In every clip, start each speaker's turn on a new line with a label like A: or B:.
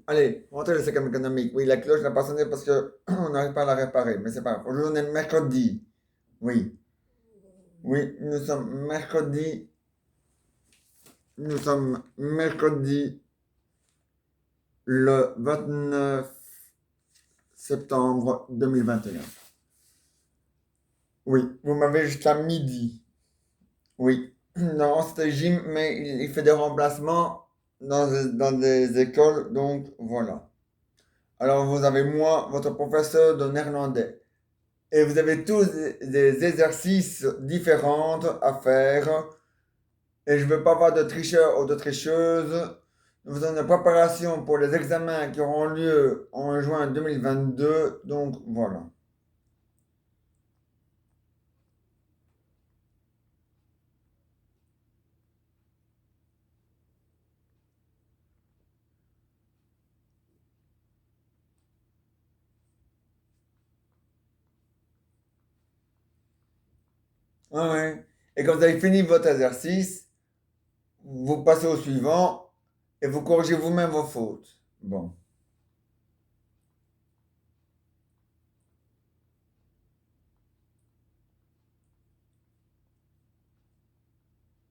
A: Allez, rentrez le système économique. Oui, la cloche n'a pas sonné parce que on n'arrive pas à la réparer, mais c'est pas grave. Aujourd'hui, on est mercredi. Oui, oui, nous sommes mercredi le 29 septembre 2021. Oui, vous m'avez jusqu'à midi. Oui. Non, c'était Jim, mais il fait des remplacements dans des écoles, donc voilà. Alors vous avez moi, votre professeur de néerlandais. Et vous avez tous des exercices différents à faire. Et je ne veux pas avoir de tricheurs ou de tricheuses. Nous faisons une préparation pour les examens qui auront lieu en juin 2022. Donc voilà. Ah ouais. Et quand vous avez fini votre exercice, vous passez au suivant et vous corrigez vous-même vos fautes. Bon.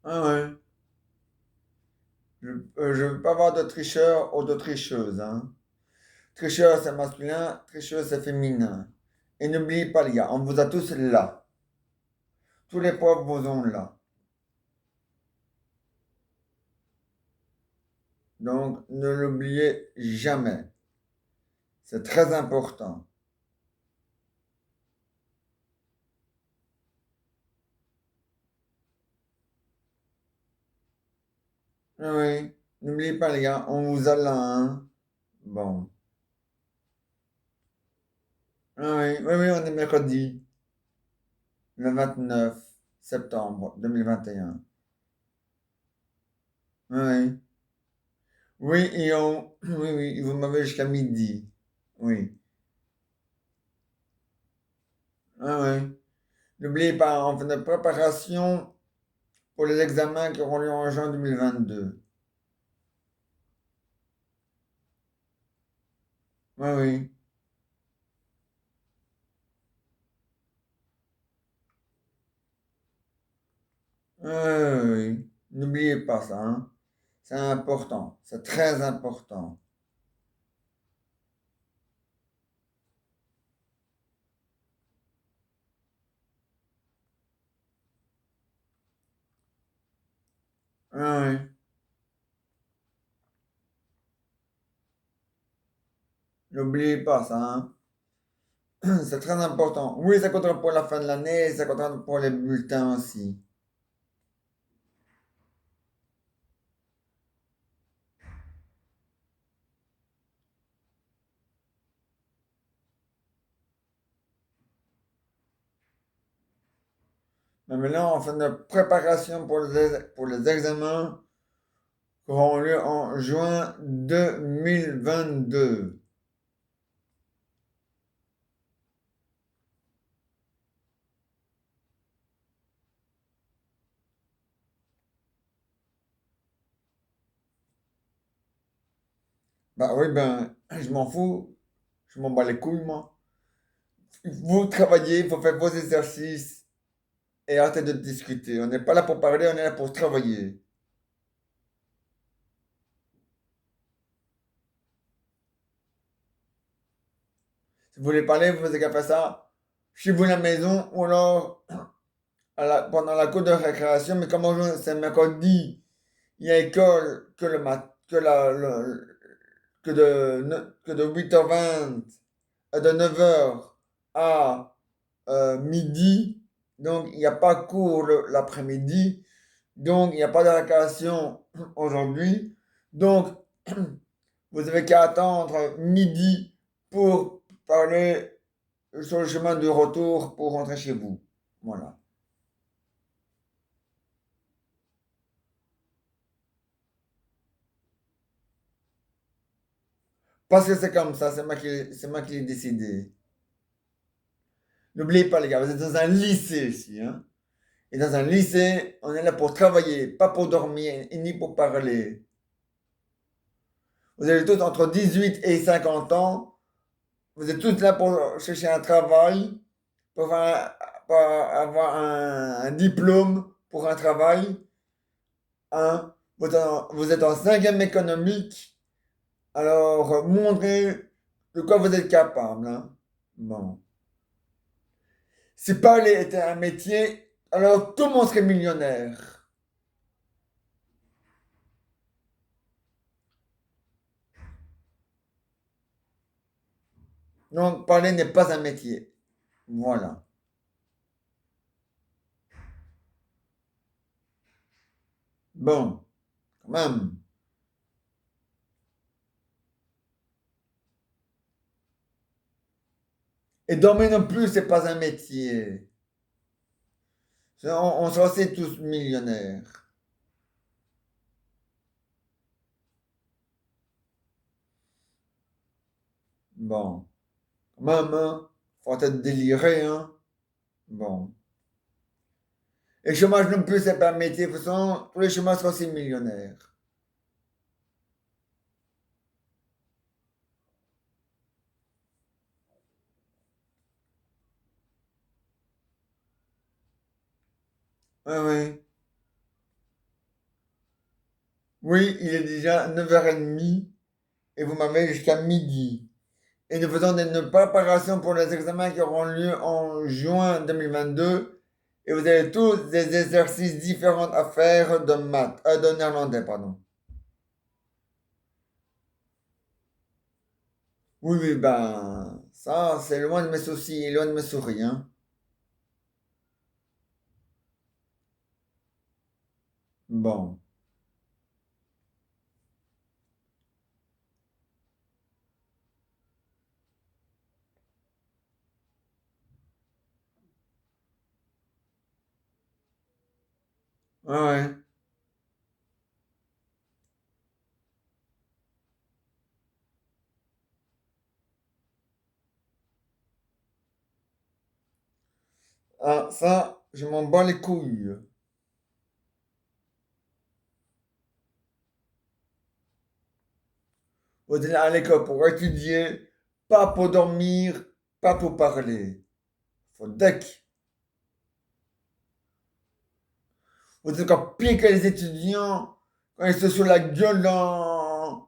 A: Ah ouais. Je ne veux pas avoir de tricheur ou de tricheuse, hein. Tricheur, c'est masculin, tricheuse, c'est féminin. Et n'oubliez pas, les gars, on vous a tous là. Tous les profs vous ont là. Donc, ne l'oubliez jamais. C'est très important. Ah oui, n'oubliez pas, les gars, on vous a là, hein. Bon. Ah oui, oui, oui, on est mercredi, le 29 septembre 2021. Oui, oui, oui, oui, vous m'avez jusqu'à midi. Oui. Ah oui. N'oubliez pas, on fait notre préparation pour les examens qui auront lieu en juin 2022. Oui, oui. Oui, oui, oui. N'oubliez pas ça, hein. C'est important. C'est très important. Oui, oui. N'oubliez pas ça, hein. C'est très important. Oui, ça comptera pour la fin de l'année, ça comptera pour les bulletins aussi. Mais maintenant, on fait notre préparation pour les examens qui auront lieu en juin 2022. Bah oui, ben, je m'en fous. Je m'en bats les couilles, moi. Vous travaillez, il faut faire vos exercices et arrêtez de discuter. On n'est pas là pour parler, on est là pour travailler. Si vous voulez parler, vous n'avez qu'à faire ça chez vous à la maison ou alors pendant la cour de récréation. Mais comme aujourd'hui, c'est mercredi, il y a école que le mat, que de 8h20, de 9h à midi. Donc, il n'y a pas cours l'après-midi. Donc, il n'y a pas de récréation aujourd'hui. Donc, vous avez qu'à attendre midi pour parler sur le chemin de retour pour rentrer chez vous. Voilà. Parce que c'est comme ça, c'est moi qui l'ai décidé. N'oubliez pas, les gars, vous êtes dans un lycée ici, hein. Et dans un lycée, on est là pour travailler, pas pour dormir, et ni pour parler. Vous avez tous entre 18 et 50 ans. Vous êtes tous là pour chercher un travail, pour, pour avoir un diplôme pour un travail. Hein. Vous êtes en cinquième économique. Alors, montrez de quoi vous êtes capable. Hein. Bon. Si parler était un métier, alors tout le monde serait millionnaire. Donc, parler n'est pas un métier. Voilà. Bon, quand même. Et dormir non plus, c'est pas un métier. On sera aussi tous millionnaires. Bon, quand même, hein. Faut être déliré, hein. Bon. Et le chômage non plus, c'est pas un métier. De toute façon, tous les chômeurs sont aussi millionnaires. Oui, oui. Oui, il est déjà 9h30 et vous m'avez jusqu'à midi. Et nous faisons une préparation pour les examens qui auront lieu en juin 2022. Et vous avez tous des exercices différents à faire de maths, de néerlandais, pardon. Oui, oui, ben, ça, c'est loin de mes soucis et loin de mes souris, hein. Bon, ouais, ouais. Ah, ça, je m'en bats les couilles. Vous êtes à l'école pour étudier, pas pour dormir, pas pour parler. Faut deck. Vous êtes encore pire que les étudiants quand ils se sur la gueule dans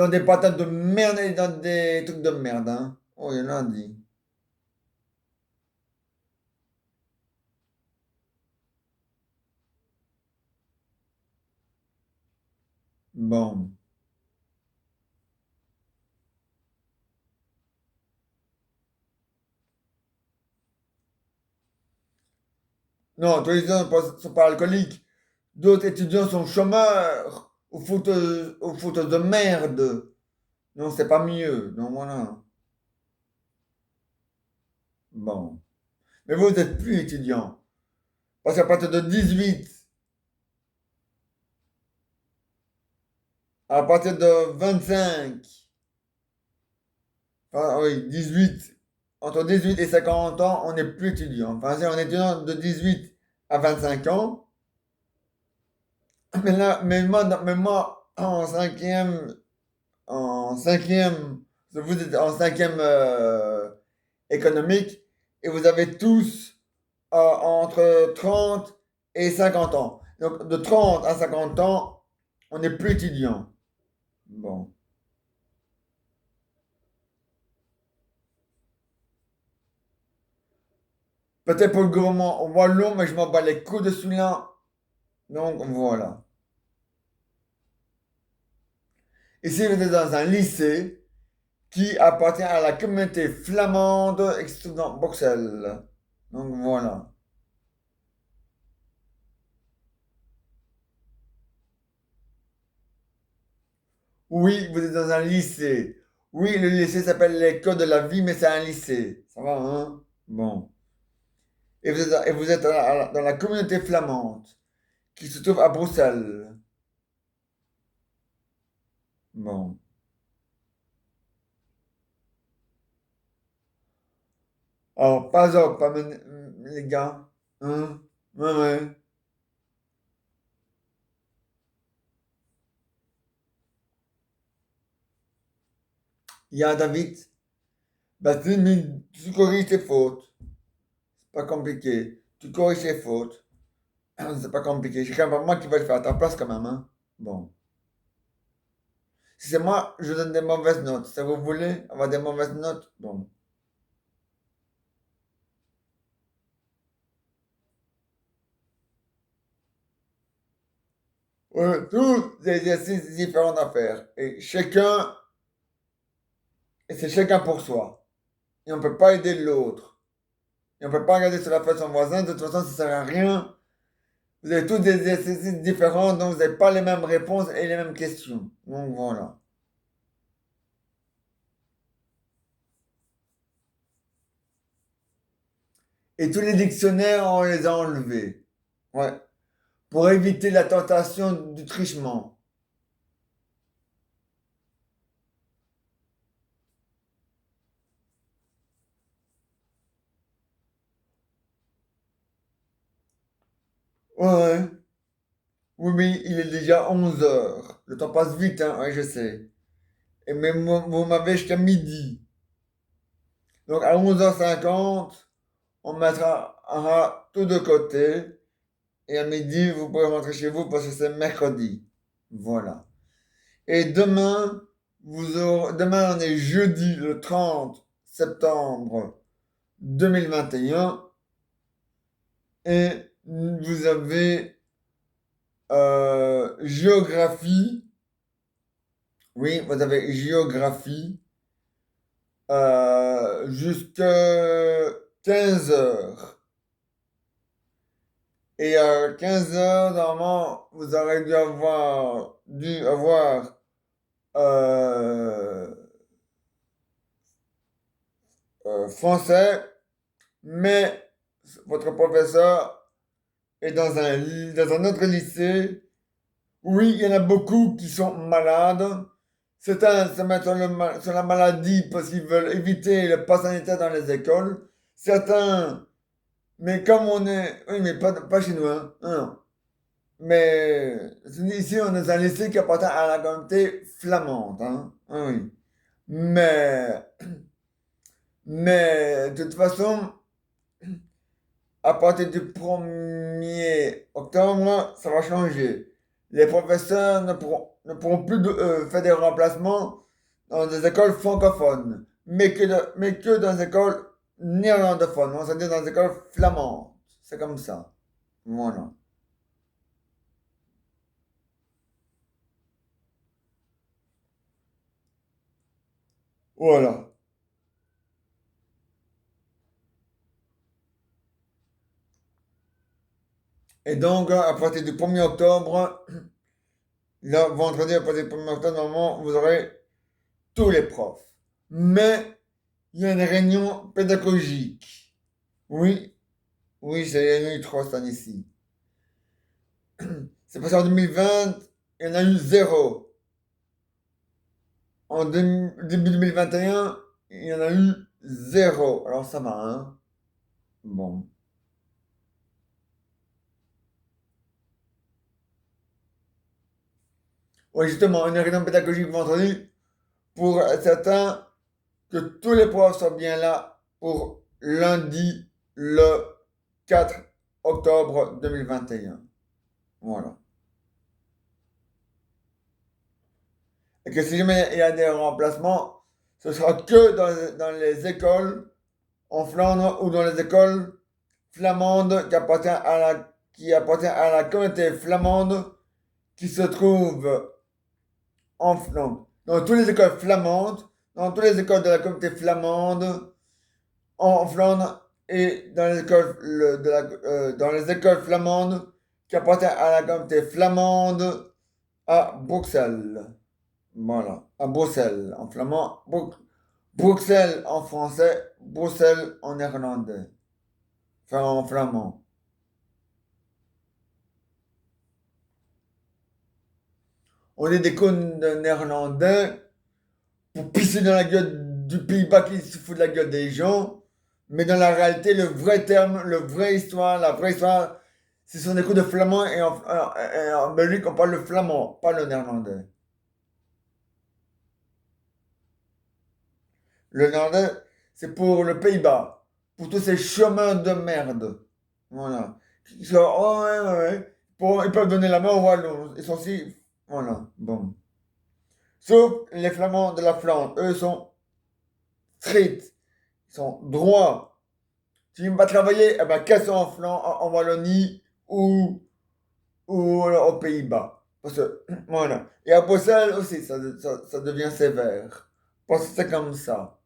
A: des patates de merde et dans des trucs de merde, hein. Oh, il y en a dit. Bon. Non, tous les étudiants sont pas alcooliques. D'autres étudiants sont chômeurs ou fauteuils de merde. Non, c'est pas mieux. Donc voilà. Bon. Mais vous n'êtes plus étudiant. Parce qu'à partir de 18, à partir de 25, enfin oui, 18, entre 18 et 50 ans, on n'est plus étudiant. Enfin, si on est étudiant de 18 à 25 ans. Mais là, mais moi, en cinquième, vous êtes en cinquième économique et vous avez tous entre 30 et 50 ans. Donc de 30 à 50 ans, on n'est plus étudiant. Bon. Peut-être pour le gouvernement wallon, mais je m'en bats les coups de celui-là. Donc voilà. Ici, vous êtes dans un lycée qui appartient à la communauté flamande et qui se trouve dans Bruxelles. Donc voilà. Oui, vous êtes dans un lycée. Oui, le lycée s'appelle l'école de la vie, mais c'est un lycée. Ça va, hein? Bon. Et vous êtes dans la communauté flamande qui se trouve à Bruxelles. Bon. Alors, pas op, pas les gars. Hein? Ouais, ouais. Ja, David, bah, tu corriges tes fautes. C'est pas compliqué. Tu corriges tes fautes. C'est pas compliqué. C'est quand même pas moi qui vais le faire à ta place quand même, hein. Bon. Si c'est moi, je donne des mauvaises notes. Si vous voulez avoir des mauvaises notes, bon. Tous des exercices différents à faire. Et chacun, et c'est chacun pour soi. Et on ne peut pas aider l'autre. Et on ne peut pas regarder sur la face de son voisin. De toute façon, ça ne sert à rien. Vous avez tous des exercices différents, donc vous n'avez pas les mêmes réponses et les mêmes questions. Donc voilà. Et tous les dictionnaires, on les a enlevés. Ouais. Pour éviter la tentation du trichement. Ouais, ouais. Oui, mais il est déjà 11 heures. Le temps passe vite, hein. Ouais, je sais. Et même vous m'avez jusqu'à midi. Donc à 11h50, on mettra tout de côté. Et à midi, vous pouvez rentrer chez vous parce que c'est mercredi. Voilà. Et demain, demain, on est jeudi le 30 septembre 2021. Et vous avez géographie. Oui, vous avez géographie jusqu'à 15 heures. Et à 15 heures, normalement, vous aurez dû avoir euh, français, mais votre professeur est dans un autre lycée. Oui, il y en a beaucoup qui sont malades. Certains se mettent sur la maladie parce qu'ils veulent éviter le pass sanitaire dans les écoles. Certains, mais comme on est, oui, mais pas chez nous, hein. Non. Mais ici, on est dans un lycée qui appartient à la communauté flamande, hein. Oui. Mais, mais de toute façon, à partir du 1er octobre, ça va changer. Les professeurs ne pourront plus faire des remplacements dans des écoles francophones, mais que dans des écoles néerlandophones, c'est-à-dire dans des écoles flamandes. C'est comme ça. Voilà. Voilà. Et donc, à partir du 1er octobre, là, vendredi, à partir du 1er octobre, normalement, vous aurez tous les profs. Mais il y a une réunion pédagogique. Oui, oui, j'ai eu trois cette année-ci. C'est passé en 2020, il y en a eu zéro. En début 2021, il y en a eu zéro. Alors ça va, hein? Bon. Oui, justement, une réunion pédagogique vendredi pour être certain que tous les profs soient bien là pour lundi le 4 octobre 2021. Voilà. Et que si jamais il y a des remplacements, ce sera que dans les écoles en Flandre ou dans les écoles flamandes qui appartient à la communauté flamande qui se trouve en Flandre. Dans toutes les écoles flamandes, dans toutes les écoles de la communauté flamande en Flandre et dans les écoles, dans les écoles flamandes qui appartiennent à la communauté flamande à Bruxelles. Voilà, à Bruxelles en flamand, Bruxelles en français, Bruxelles en néerlandais, enfin en flamand. On est des cons de néerlandais pour pisser dans la gueule du Pays-Bas qui se fout de la gueule des gens, mais dans la réalité, le vrai terme, la vraie histoire, ce sont des coups de flamand et en Belgique, on parle le flamand, pas le néerlandais. Le néerlandais, c'est pour le Pays-Bas. Pour tous ces chemins de merde. Voilà. Ils sont, oh, ouais, ouais, ouais. Ils peuvent donner la main aux Wallons. Ils sont si. Voilà. Bon. Sauf les Flamands de la Flandre. Eux sont stricts. Ils sont droits. Si tu ne veux pas travailler, eh ben, casse en Flandre, en Wallonie ou alors aux Pays-Bas. Parce que, voilà. Et à Bruxelles aussi, ça devient sévère. Parce que c'est comme ça.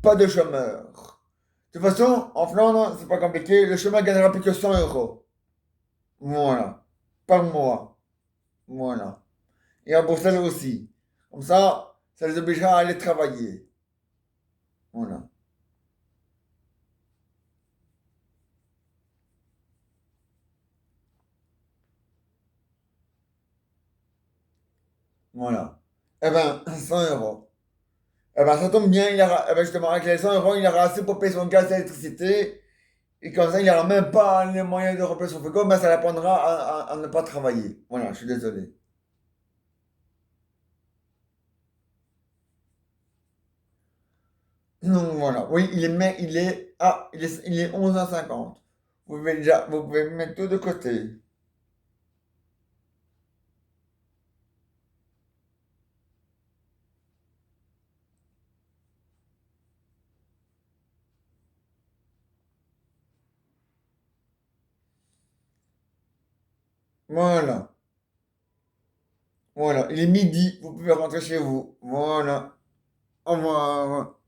A: Pas de chômeurs. De toute façon, en Flandre, c'est pas compliqué. Le chômeur gagnera plus que 100 euros. Voilà. Par mois. Voilà. Et à Bruxelles aussi. Comme ça les obligera à aller travailler. Voilà. Voilà. Eh ben, 100 euros. Eh ben, ça tombe bien, eh ben, justement, avec les 100 euros, il aura assez pour payer son gaz et l'électricité. Et comme ça, il n'aura même pas les moyens de remplir son frigo, mais ça l'apprendra à ne pas travailler. Voilà, je suis désolé. Donc voilà. Oui, il est 11h50. Vous pouvez mettre tout de côté. Voilà. Voilà. Il est midi. Vous pouvez rentrer chez vous. Voilà. Au revoir.